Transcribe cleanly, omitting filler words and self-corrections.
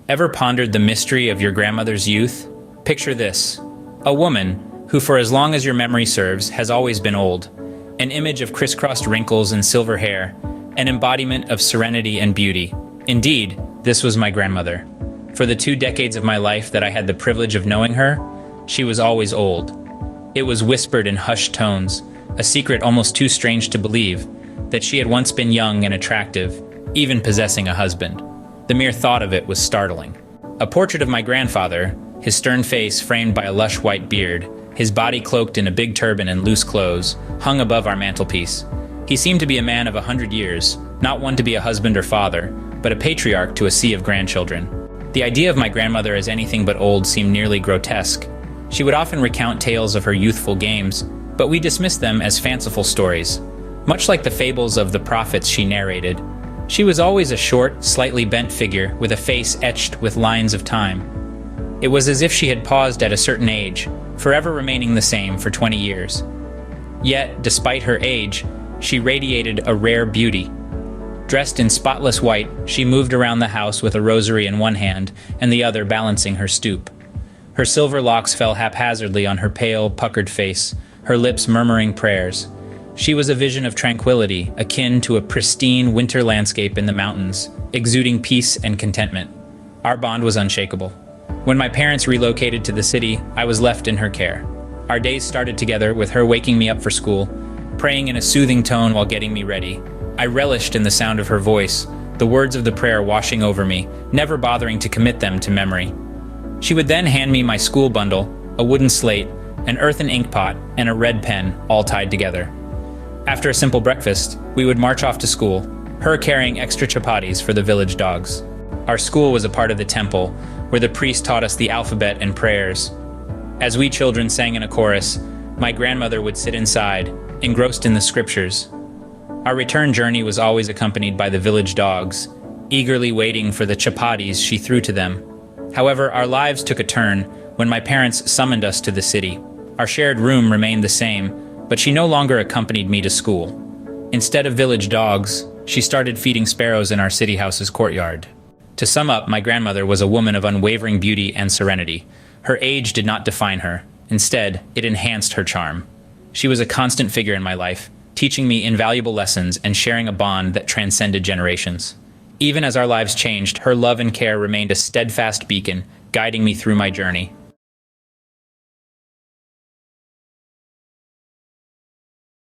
Ever pondered the mystery of your grandmother's youth? Picture this: a woman who, for as long as your memory serves, has always been old. An image of crisscrossed wrinkles and silver hair, an embodiment of serenity and beauty. Indeed, this was my grandmother. For the 2 decades of my life that I had the privilege of knowing her, she was always old. It was whispered in hushed tones, a secret almost too strange to believe, that she had once been young and attractive, even possessing a husband. The mere thought of it was startling. A portrait of my grandfather, his stern face framed by a lush white beard, his body cloaked in a big turban and loose clothes, hung above our mantelpiece. He seemed to be a man of 100 years, not one to be a husband or father, but a patriarch to a sea of grandchildren. The idea of my grandmother as anything but old seemed nearly grotesque. She would often recount tales of her youthful games, but we dismissed them as fanciful stories. Much like the fables of the prophets she narrated, she was always a short, slightly bent figure with a face etched with lines of time. It was as if she had paused at a certain age, forever remaining the same for 20 years. Yet, despite her age, she radiated a rare beauty. Dressed in spotless white, she moved around the house with a rosary in one hand and the other balancing her stoop. Her silver locks fell haphazardly on her pale, puckered face, her lips murmuring prayers. She was a vision of tranquility, akin to a pristine winter landscape in the mountains, exuding peace and contentment. Our bond was unshakable. When my parents relocated to the city, I was left in her care. Our days started together with her waking me up for school, praying in a soothing tone while getting me ready. I relished in the sound of her voice, the words of the prayer washing over me, never bothering to commit them to memory. She would then hand me my school bundle, a wooden slate, an earthen ink pot, and a red pen, all tied together. After a simple breakfast, we would march off to school, her carrying extra chapatis for the village dogs. Our school was a part of the temple, where the priest taught us the alphabet and prayers. As we children sang in a chorus, my grandmother would sit inside, engrossed in the scriptures. Our return journey was always accompanied by the village dogs, eagerly waiting for the chapatis she threw to them. However, our lives took a turn when my parents summoned us to the city. Our shared room remained the same, but she no longer accompanied me to school. Instead of village dogs, she started feeding sparrows in our city house's courtyard. To sum up, my grandmother was a woman of unwavering beauty and serenity. Her age did not define her. Instead, it enhanced her charm. She was a constant figure in my life, teaching me invaluable lessons and sharing a bond that transcended generations. Even as our lives changed, her love and care remained a steadfast beacon, guiding me through my journey.